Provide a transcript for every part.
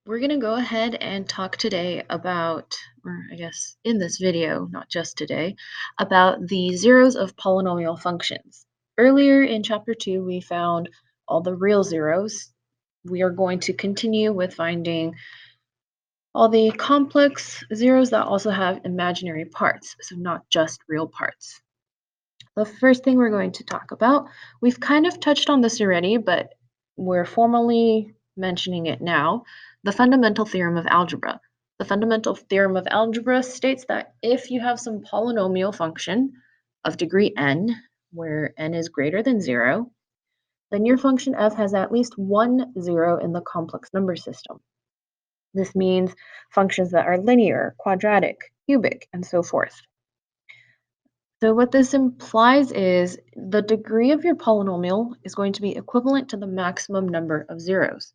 We're going to go ahead and talk today about, or I guess in this video, not just today, about the zeros of polynomial functions. Earlier in chapter 2, we found all the real zeros. We are going to continue with finding all the complex zeros that also have imaginary parts, so not just real parts. The first thing we're going to talk about, we've kind of touched on this already, but we're formally mentioning it now, the fundamental theorem of algebra. The fundamental theorem of algebra states that if you have some polynomial function of degree n, where n is greater than 0, then your function f has at least one 0 in the complex number system. This means functions that are linear, quadratic, cubic, and so forth. So what this implies is the degree of your polynomial is going to be equivalent to the maximum number of zeros,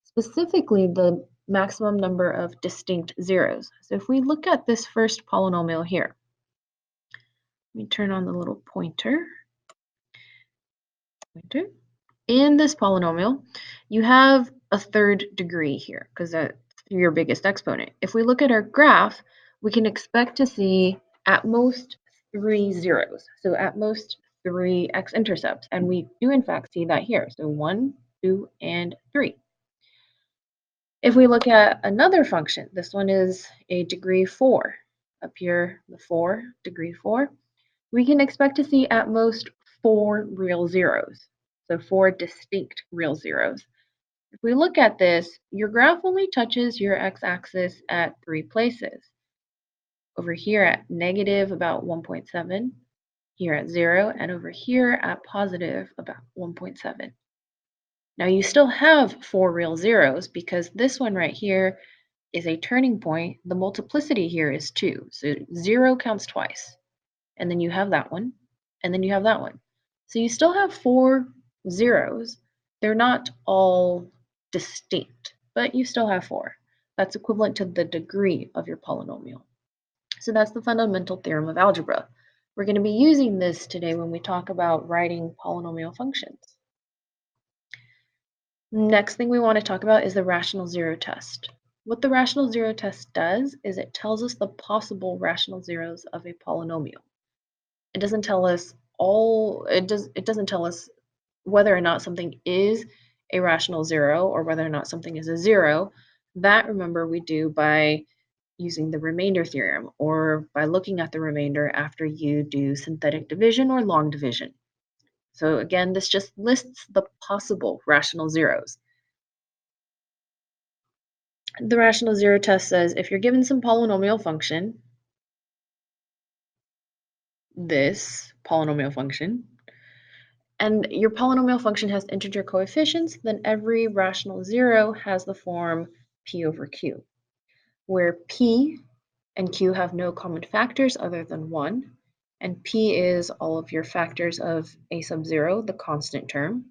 specifically the maximum number of distinct zeros. So if we look at this first polynomial here, let me turn on the little pointer. In this polynomial, you have a third degree here because that's your biggest exponent. If we look at our graph, we can expect to see at most 3 zeros. So at most 3 x-intercepts. And we do in fact see that here. So 1, 2, and 3. If we look at another function, this one is a degree 4. Up here, the 4, degree 4. We can expect to see at most 4 real zeros. So 4 distinct real zeros. If we look at this, your graph only touches your x-axis at 3 places. Over here at negative about 1.7, here at 0, and over here at positive about 1.7. Now you still have 4 real zeros because this one right here is a turning point. The multiplicity here is 2, so 0 counts twice. And then you have that one, and then you have that one. So you still have 4 zeros. They're not all distinct, but you still have 4. That's equivalent to the degree of your polynomial. So that's the fundamental theorem of algebra. We're going to be using this today when we talk about writing polynomial functions. Next thing we want to talk about is the rational zero test. What the rational zero test does is it tells us the possible rational zeros of a polynomial. It doesn't tell us it doesn't tell us whether or not something is a rational zero or whether or not something is a zero. That, remember, we do by using the remainder theorem or by looking at the remainder after you do synthetic division or long division. So again, this just lists the possible rational zeros. The rational zero test says if you're given some polynomial function, this polynomial function, and your polynomial function has integer coefficients, then every rational zero has the form p over q, where p and q have no common factors other than 1, and p is all of your factors of a sub 0, the constant term.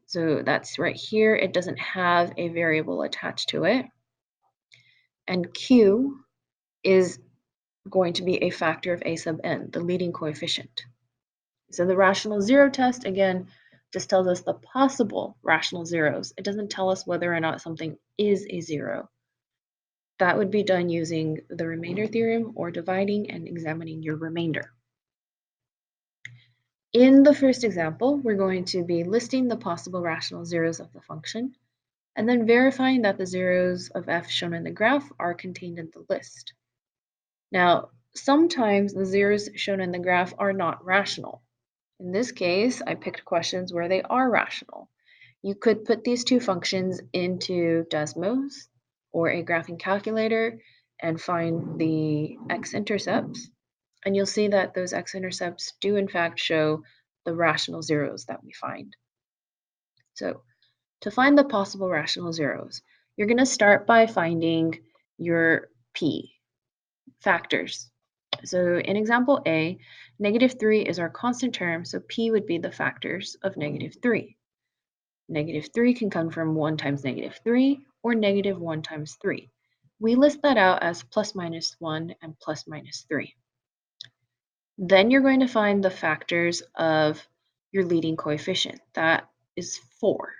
So that's right here. It doesn't have a variable attached to it. And q is going to be a factor of a sub n, the leading coefficient. So the rational zero test, again, just tells us the possible rational zeros. It doesn't tell us whether or not something is a zero. That would be done using the remainder theorem or dividing and examining your remainder. In the first example, we're going to be listing the possible rational zeros of the function and then verifying that the zeros of f shown in the graph are contained in the list. Now, sometimes the zeros shown in the graph are not rational. In this case, I picked questions where they are rational. You could put these two functions into Desmos or a graphing calculator and find the x-intercepts, and you'll see that those x-intercepts do in fact show the rational zeros that we find. So to find the possible rational zeros, you're going to start by finding your p factors. So in example A, -3 is our constant term, so p would be the factors of -3. -3 can come from 1 times -3 or -1 times 3. We list that out as plus minus 1 and plus minus 3. Then you're going to find the factors of your leading coefficient. That is 4.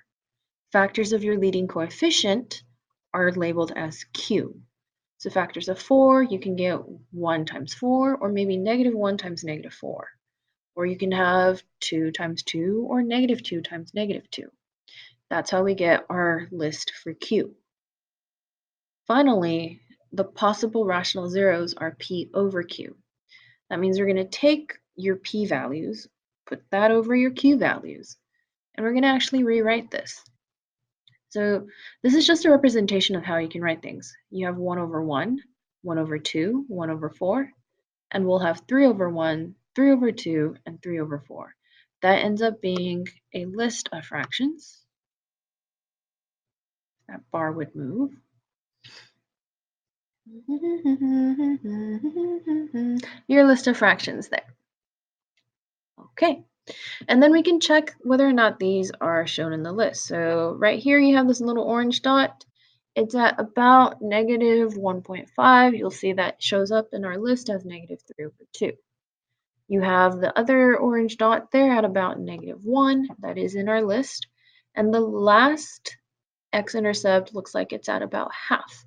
Factors of your leading coefficient are labeled as Q. So factors of 4, you can get 1 times 4, or maybe -1 times -4. Or you can have 2 times 2, or -2 times -2. That's how we get our list for Q. Finally, the possible rational zeros are P over Q. That means we're going to take your P values, put that over your Q values, and we're going to actually rewrite this. So this is just a representation of how you can write things. You have 1 over 1, 1 over 2, 1 over 4, and we'll have 3 over 1, 3 over 2, and 3 over 4. That ends up being a list of fractions. That bar would move. Your list of fractions there. Okay, and then we can check whether or not these are shown in the list. So right here you have this little orange dot. It's at about -1.5. You'll see that shows up in our list as -3 over 2. You have the other orange dot there at about -1. That is in our list. And the last x-intercept looks like it's at about half.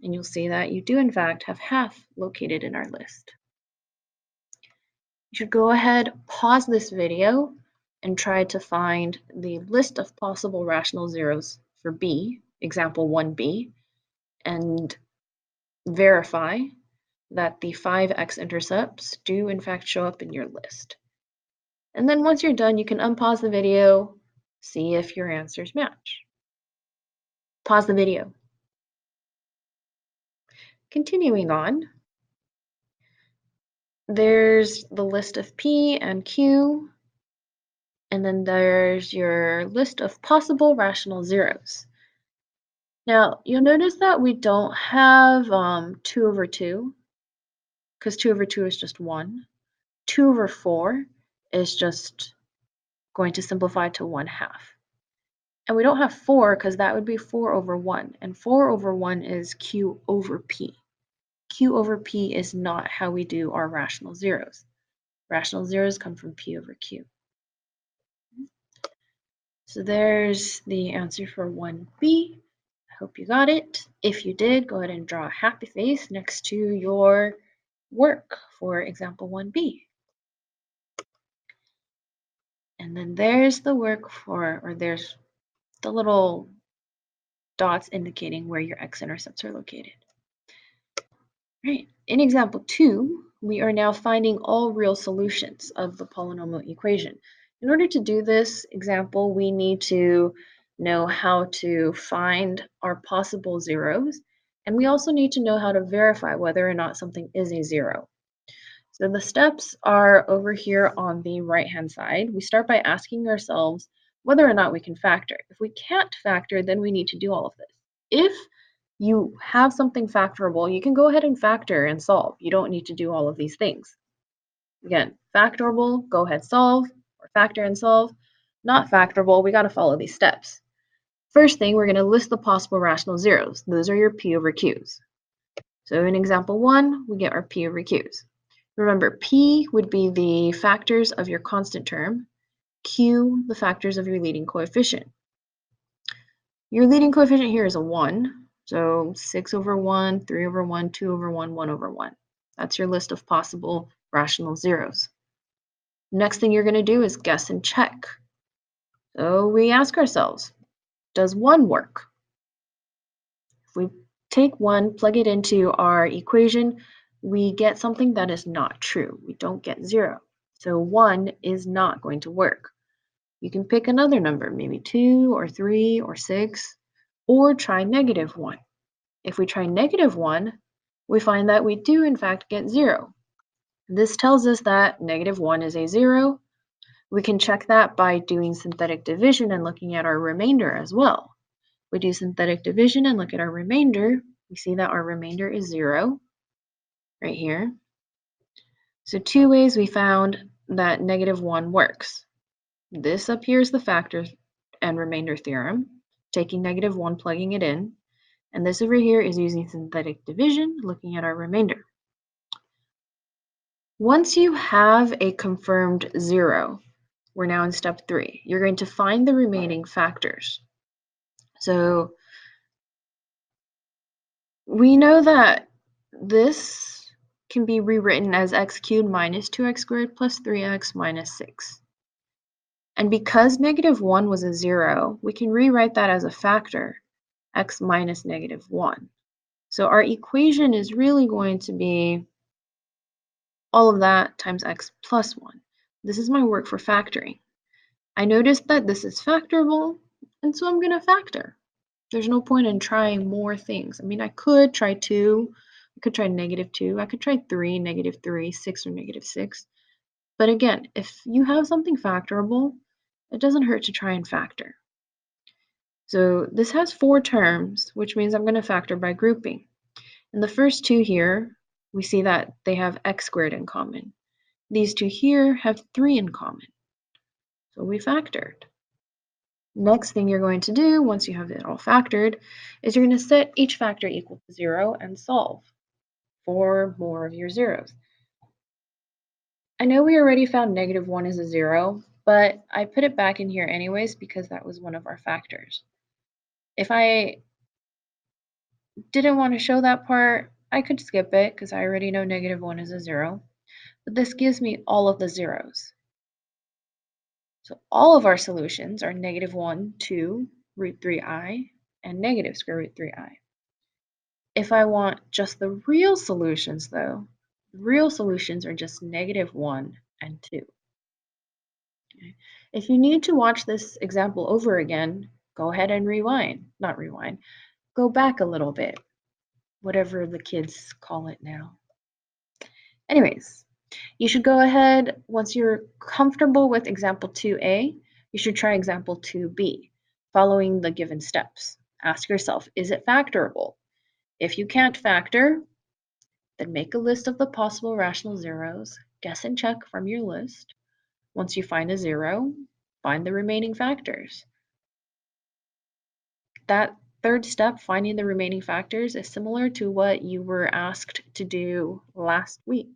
And you'll see that you do in fact have half located in our list. You should go ahead, pause this video, and try to find the list of possible rational zeros for B, example 1b, and verify that the 5 x-intercepts do in fact show up in your list. And then once you're done, you can unpause the video, see if your answers match. Pause the video. Continuing on, there's the list of P and Q, and then there's your list of possible rational zeros. Now, you'll notice that we don't have 2 over 2, because 2 over 2 is just 1. 2 over 4 is just going to simplify to 1/2. And we don't have 4 because that would be 4 over 1. And 4 over 1 is Q over P. Q over P is not how we do our rational zeros. Rational zeros come from P over Q. So there's the answer for 1b. I hope you got it. If you did, go ahead and draw a happy face next to your work for example 1b. And then there's the work for, or there's the little dots indicating where your x-intercepts are located. Right. In example 2, we are now finding all real solutions of the polynomial equation. In order to do this example, we need to know how to find our possible zeros, and we also need to know how to verify whether or not something is a zero. So the steps are over here on the right-hand side. We start by asking ourselves whether or not we can factor. If we can't factor, then we need to do all of this. If you have something factorable, you can go ahead and factor and solve. You don't need to do all of these things. Again, factorable, go ahead, solve, or factor and solve. Not factorable, we got to follow these steps. First thing, we're going to list the possible rational zeros. Those are your P over Qs. So in example 1, we get our P over Qs. Remember, P would be the factors of your constant term, Q, the factors of your leading coefficient. Your leading coefficient here is a 1, so 6 over 1, 3 over 1, 2 over 1, 1 over 1. That's your list of possible rational zeros. Next thing you're going to do is guess and check. So we ask ourselves, does 1 work? If we take 1, plug it into our equation, we get something that is not true. We don't get 0. So 1 is not going to work. You can pick another number, maybe 2 or 3 or 6, or try -1. If we try -1, we find that we do in fact get 0. This tells us that -1 is a 0. We can check that by doing synthetic division and looking at our remainder as well. We do synthetic division and look at our remainder. We see that our remainder is 0 right here. So 2 ways we found that -1 works. This up here is the factor and remainder theorem, taking -1, plugging it in. And this over here is using synthetic division, looking at our remainder. Once you have a confirmed 0, we're now in step 3. You're going to find the remaining factors. So We know that this can be rewritten as x cubed minus 2x squared plus 3x minus 6. And because negative 1 was a 0, we can rewrite that as a factor, x minus negative 1. So our equation is really going to be all of that times x plus 1. This is my work for factoring. I noticed that this is factorable, and so I'm going to factor. There's no point in trying more things. I mean, I could try 2, I could try negative 2, I could try 3, negative 3, 6, or negative 6. But again, if you have something factorable, it doesn't hurt to try and factor. So this has 4 terms, which means I'm going to factor by grouping. And the first two here, we see that they have x squared in common. These two here have 3 in common. So we factored. Next thing you're going to do, once you have it all factored, is you're going to set each factor equal to 0 and solve for more of your zeros. I know we already found negative 1 is a 0, but I put it back in here anyways because that was one of our factors. If I didn't want to show that part, I could skip it because I already know negative 1 is a 0. But this gives me all of the zeros. So all of our solutions are negative 1, 2, root 3i, and negative square root 3i. If I want just the real solutions, though, the real solutions are just negative 1 and 2. Okay. If you need to watch this example over again, go ahead and go back a little bit, whatever the kids call it now. Anyways, you should go ahead, once you're comfortable with example 2a, you should try example 2b, following the given steps. Ask yourself, is it factorable? If you can't factor, then make a list of the possible rational zeros, guess and check from your list. Once you find a 0, find the remaining factors. That third step, finding the remaining factors, is similar to what you were asked to do last week.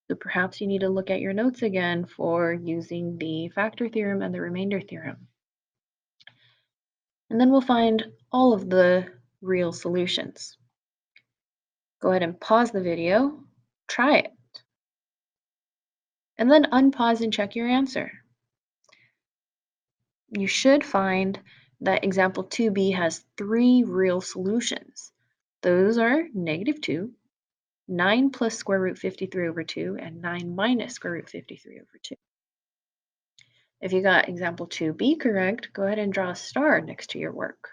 So perhaps you need to look at your notes again for using the factor theorem and the remainder theorem. And then we'll find all of the real solutions. Go ahead and pause the video, try it, and then unpause and check your answer. You should find that example 2b has 3 real solutions. Those are negative 2, 9 plus square root 53 over 2, and 9 minus square root 53 over 2. If you got example 2b correct, go ahead and draw a star next to your work.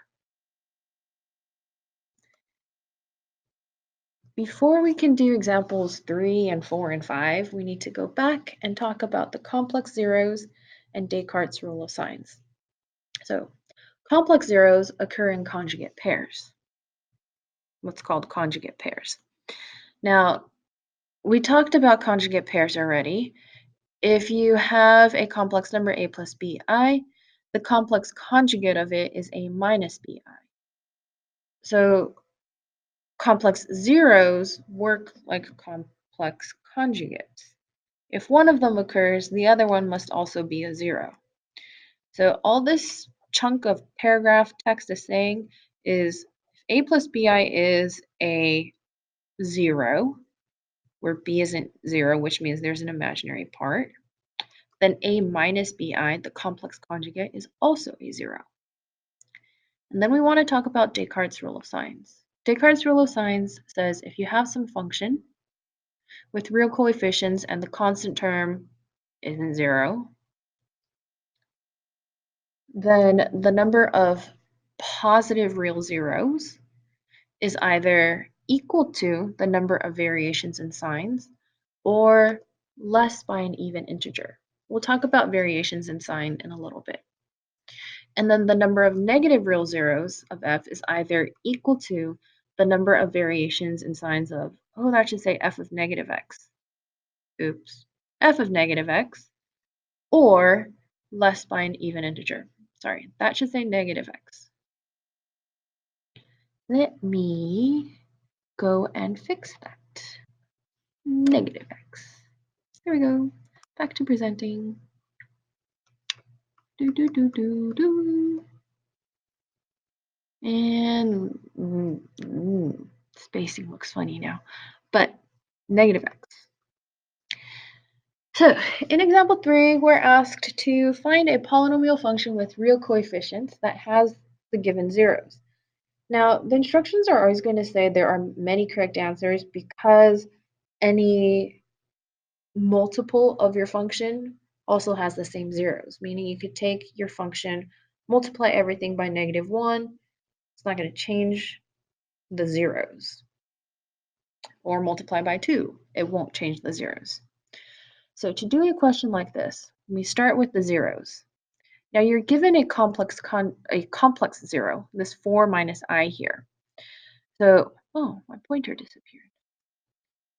Before we can do examples 3 and 4 and 5, we need to go back and talk about the complex zeros and Descartes' rule of signs. So, complex zeros occur in conjugate pairs, what's called conjugate pairs. Now, we talked about conjugate pairs already. If you have a complex number a plus bi, the complex conjugate of it is a minus bi. So complex zeros work like complex conjugates. If one of them occurs, the other one must also be a 0. So all this chunk of paragraph text is saying is if a plus bi is a 0, where b isn't 0, which means there's an imaginary part, then a minus bi, the complex conjugate, is also a 0. And then we want to talk about Descartes' rule of signs. Descartes' rule of signs says if you have some function with real coefficients and the constant term isn't 0, then the number of positive real zeros is either equal to the number of variations in signs or less by an even integer. We'll talk about variations in sign in a little bit. And then the number of negative real zeros of f is either equal to the number of variations in signs of, oh, that should say f of negative x. Oops. F of negative x, or less by an even integer. Sorry, that should say negative x. Let me go and fix that. Negative x. There we go. Back to presenting. And spacing looks funny now, but negative x. So in example 3, we're asked to find a polynomial function with real coefficients that has the given zeros. Now, the instructions are always going to say there are many correct answers because any multiple of your function also has the same zeros, meaning you could take your function, multiply everything by -1, it's not going to change the zeros, or multiply by 2, it won't change the zeros. So to do a question like this, we start with the zeros. Now you're given a complex zero, this 4 minus I here. So, oh, my pointer disappeared.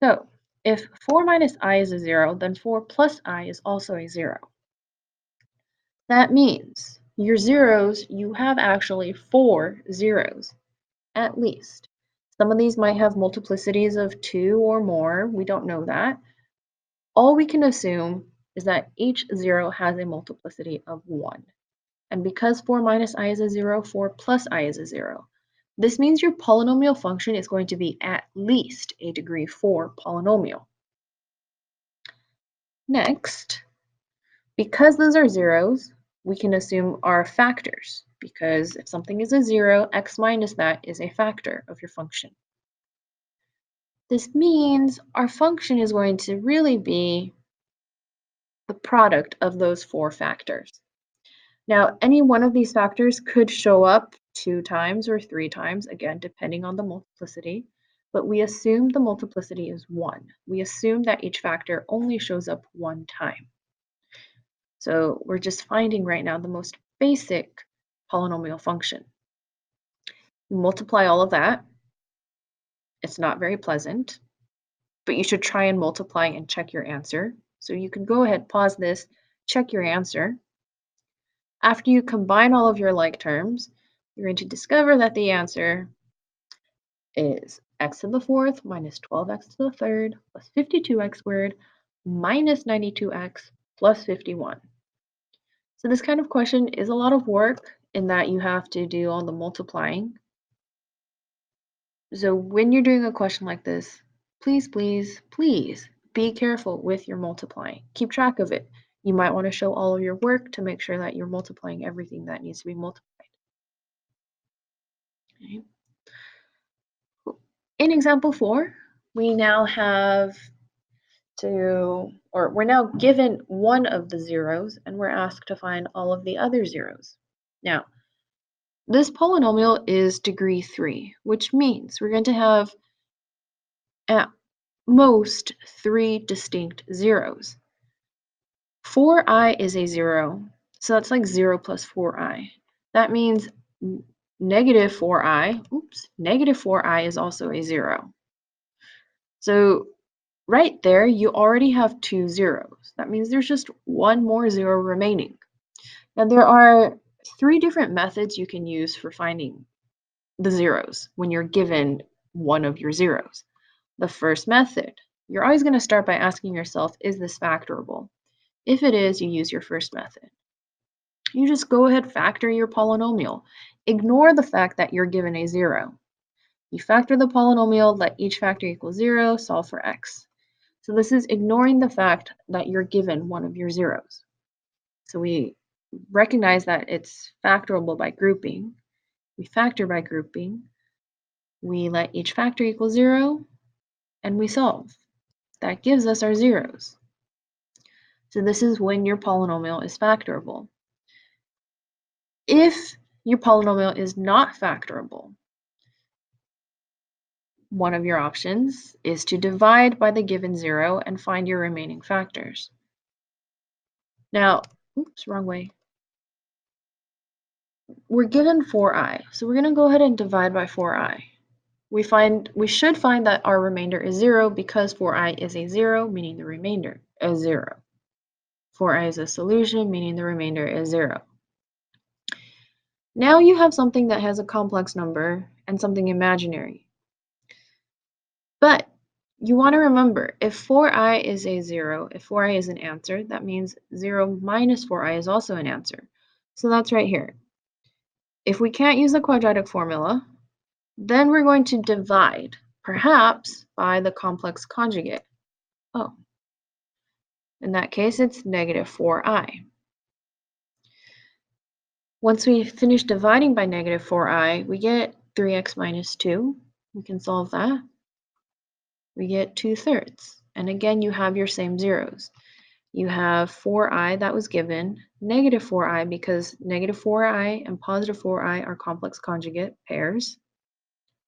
So if 4 minus I is a 0, then 4 plus I is also a 0. That means your zeros, you have actually 4 zeros, at least. Some of these might have multiplicities of 2 or more. We don't know that. All we can assume is that each zero has a multiplicity of 1. And because 4 minus I is a 0, 4 plus I is a 0. This means your polynomial function is going to be at least a degree 4 polynomial. Next, because those are zeros, we can assume are factors, because if something is a 0, x minus that is a factor of your function. This means our function is going to really be the product of those 4 factors. Now, any one of these factors could show up 2 times or 3 times, again, depending on the multiplicity, but we assume the multiplicity is 1. We assume that each factor only shows up 1 time. So we're just finding right now the most basic polynomial function. Multiply all of that. It's not very pleasant, but you should try and multiply and check your answer. So you can go ahead, pause this, check your answer. After you combine all of your like terms, you're going to discover that the answer is x to the fourth minus 12x to the third plus 52x squared minus 92x plus 51. So this kind of question is a lot of work in that you have to do all the multiplying. So when you're doing a question like this, please, please, please be careful with your multiplying. Keep track of it. You might want to show all of your work to make sure that you're multiplying everything that needs to be multiplied. Okay. In example 4, we now have we're now given one of the zeros and we're asked to find all of the other zeros. Now, this polynomial is degree 3, which means we're going to have at most 3 distinct zeros. 4i is a 0, so that's like 0 plus 4i. That means negative 4i is also a 0. So right there, you already have 2 zeros. That means there's just one more 0 remaining. Now there are 3 different methods you can use for finding the zeros when you're given one of your zeros. The first method, you're always going to start by asking yourself, is this factorable? If it is, you use your first method. You just go ahead, factor your polynomial. Ignore the fact that you're given a 0. You factor the polynomial, let each factor equal 0, solve for x. So this is ignoring the fact that you're given one of your zeros. So we recognize that it's factorable by grouping. We factor by grouping. We let each factor equal 0, and we solve. That gives us our zeros. So this is when your polynomial is factorable. If your polynomial is not factorable, one of your options is to divide by the given 0 and find your remaining factors. Now, oops, wrong way. We're given 4i, so we're going to go ahead and divide by 4i. We should find that our remainder is 0 because 4i is a 0, meaning the remainder is 0. 4i is a solution, meaning the remainder is 0. Now you have something that has a complex number and something imaginary. But you want to remember, if 4i is a 0, if 4i is an answer, that means 0 minus 4i is also an answer. So that's right here. If we can't use the quadratic formula, then we're going to divide perhaps by the complex conjugate. Oh, in that case, it's negative 4i. Once we finish dividing by negative 4i, we get 3x minus 2. We can solve that. We get 2/3. And again, you have your same zeros. You have 4i that was given, negative 4i because negative 4i and positive 4i are complex conjugate pairs,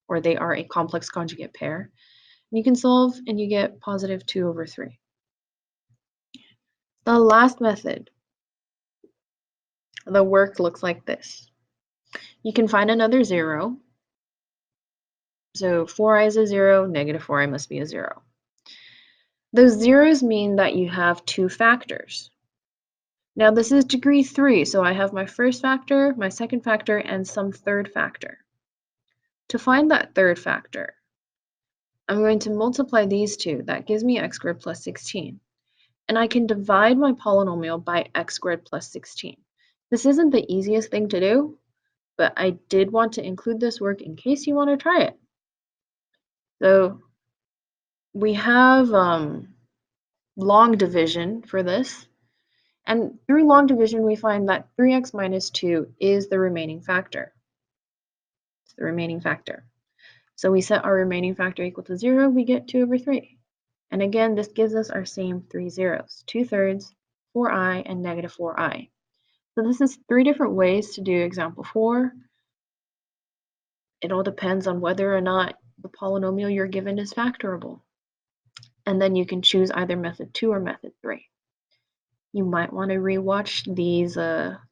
or they are a complex conjugate pair. And you can solve and you get positive 2/3. The last method, the work looks like this. You can find another zero. So 4i is a 0, negative 4i must be a 0. Those zeros mean that you have two factors. Now this is degree 3, so I have my first factor, my second factor, and some third factor. To find that third factor, I'm going to multiply these two. That gives me x squared plus 16. And I can divide my polynomial by x squared plus 16. This isn't the easiest thing to do, but I did want to include this work in case you want to try it. So we have long division for this. And through long division, we find that 3x minus 2 is the remaining factor. It's the remaining factor. So we set our remaining factor equal to 0, we get 2/3. And again, this gives us our same three zeros, 2/3, 4i, and negative 4i. So this is 3 different ways to do example 4. It all depends on whether or not the polynomial you're given is factorable. And then you can choose either method 2 or method 3. You might want to rewatch these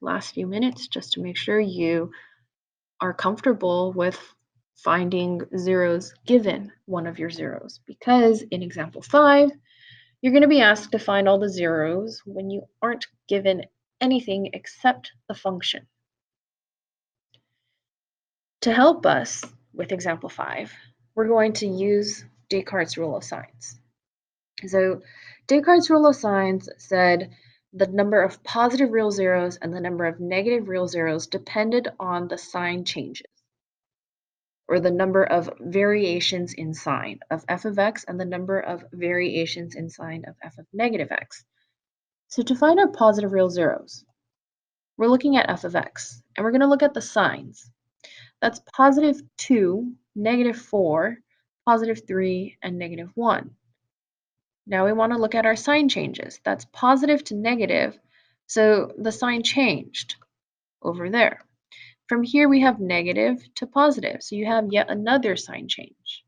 last few minutes just to make sure you are comfortable with finding zeros given one of your zeros, because in example 5, you're going to be asked to find all the zeros when you aren't given anything except the function. To help us with example 5, we're going to use Descartes' rule of signs. So Descartes' rule of signs said the number of positive real zeros and the number of negative real zeros depended on the sign changes, or the number of variations in sign of f of x and the number of variations in sign of f of negative x. So to find our positive real zeros, we're looking at f of x, and we're going to look at the signs. That's positive 2, negative 4, positive 3, and negative 1. Now we want to look at our sign changes. That's positive to negative, so the sign changed over there. From here we have negative to positive, so you have yet another sign change.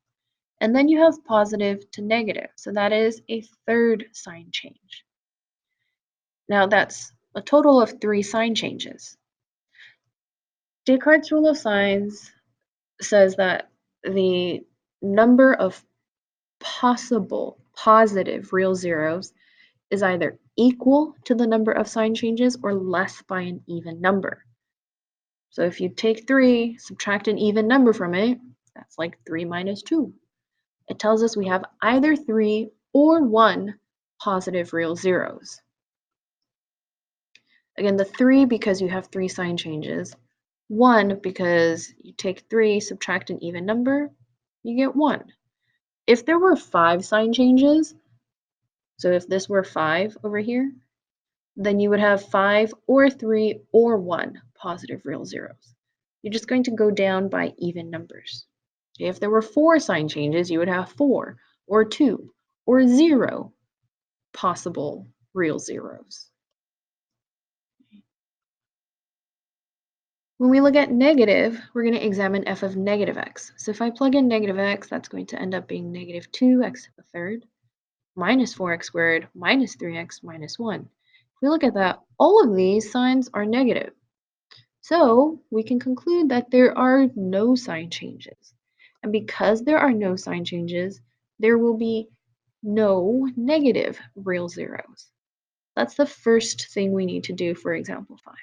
And then you have positive to negative, so that is a third sign change. Now that's a total of 3 sign changes. Descartes' rule of signs says that the number of possible positive real zeros is either equal to the number of sign changes or less by an even number. So if you take 3, subtract an even number from it, that's like 3 minus 2. It tells us we have either 3 or 1 positive real zeros. Again, the 3 because you have 3 sign changes, 1 because you take 3, subtract an even number, you get 1. If there were 5 sign changes, so if this were 5 over here, then you would have 5 or 3 or 1 positive real zeros. You're just going to go down by even numbers. If there were 4 sign changes, you would have 4 or 2 or 0 possible real zeros. When we look at negative, we're going to examine f of negative x. So if I plug in negative x, that's going to end up being negative 2x to the third minus 4x squared minus 3x minus 1. If we look at that, all of these signs are negative. So we can conclude that there are no sign changes. And because there are no sign changes, there will be no negative real zeros. That's the first thing we need to do for example 5.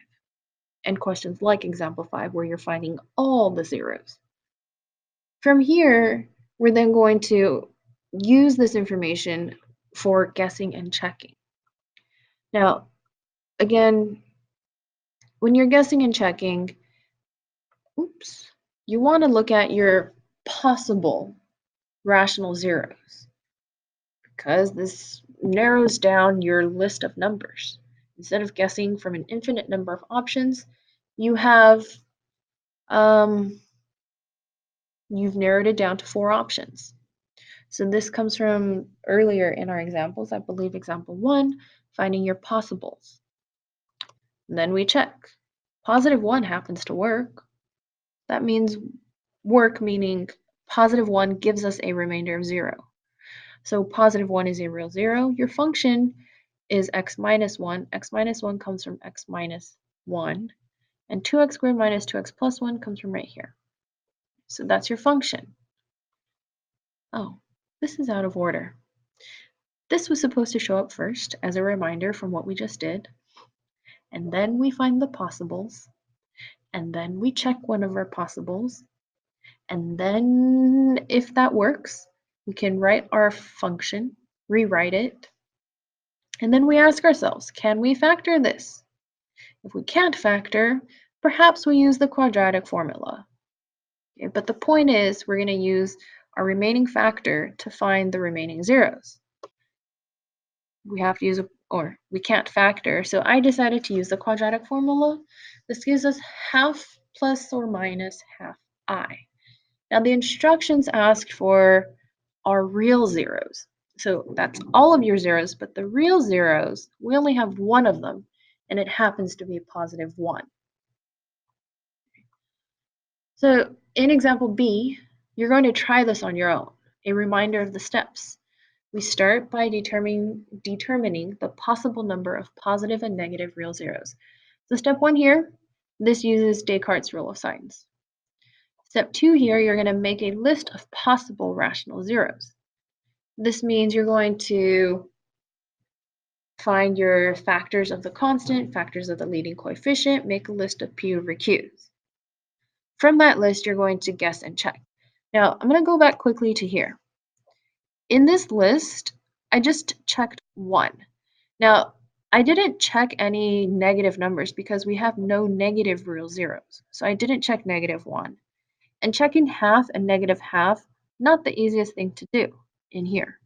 And questions like example 5 where you're finding all the zeros. From here, we're then going to use this information for guessing and checking. Now, again, when you're guessing and checking, you want to look at your possible rational zeros because this narrows down your list of numbers. Instead of guessing from an infinite number of options, you have you've narrowed it down to 4 options. So this comes from earlier in our examples, I believe example 1, finding your possibles. And then we check. Positive 1 happens to work. That means work meaning positive 1 gives us a remainder of 0. So positive 1 is a real 0. Your function is x minus 1. X minus 1 comes from x minus 1. And 2x squared minus 2x plus 1 comes from right here. So that's your function. Oh, this is out of order. This was supposed to show up first as a reminder from what we just did. And then we find the possibles. And then we check one of our possibles. And then if that works, we can write our function, rewrite it. And then we ask ourselves, can we factor this? If we can't factor, perhaps we use the quadratic formula. Okay, but the point is we're going to use our remaining factor to find the remaining zeros. We have to use or we can't factor, so I decided to use the quadratic formula. This gives us half plus or minus half I. Now the instructions asked for our real zeros. So that's all of your zeros, but the real zeros, we only have one of them, and it happens to be positive 1. So in example B, you're going to try this on your own. A reminder of the steps. We start by determining the possible number of positive and negative real zeros. So step 1 here, this uses Descartes' rule of signs. Step 2 here, you're going to make a list of possible rational zeros. This means you're going to find your factors of the constant, factors of the leading coefficient, make a list of P over Qs. From that list, you're going to guess and check. Now, I'm going to go back quickly to here. In this list, I just checked 1. Now, I didn't check any negative numbers because we have no negative real zeros. So I didn't check negative 1. And checking half and negative half, not the easiest thing to do in here.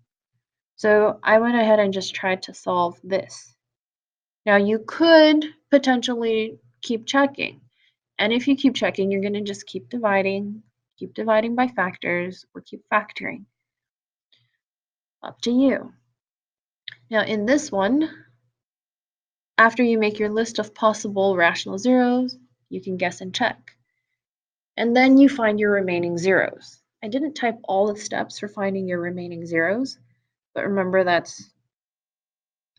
So I went ahead and just tried to solve this. Now you could potentially keep checking. And if you keep checking, you're going to just keep dividing by factors, or keep factoring. Up to you. Now in this one, after you make your list of possible rational zeros, you can guess and check. And then you find your remaining zeros. I didn't type all the steps for finding your remaining zeros, but remember that's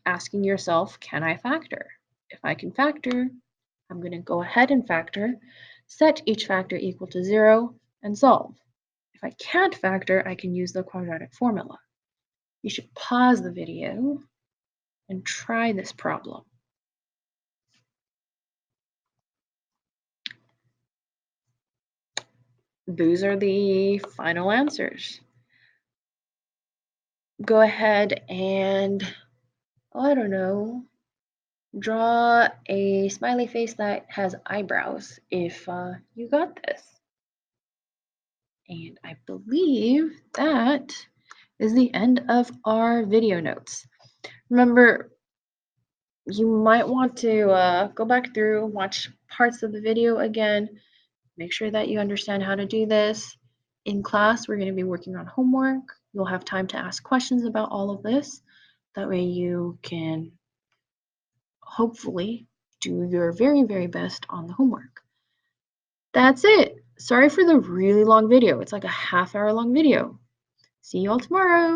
asking yourself, can I factor? If I can factor, I'm going to go ahead and factor, set each factor equal to 0, and solve. If I can't factor, I can use the quadratic formula. You should pause the video and try this problem. Those are the final answers. Go ahead and, I don't know, draw a smiley face that has eyebrows if you got this. And I believe that is the end of our video notes. Remember, you might want to go back through, watch parts of the video again, make sure that you understand how to do this. In class, we're going to be working on homework. You'll have time to ask questions about all of this. That way you can hopefully do your very, very best on the homework. That's it. Sorry for the really long video. It's like a half-hour long video. See you all tomorrow.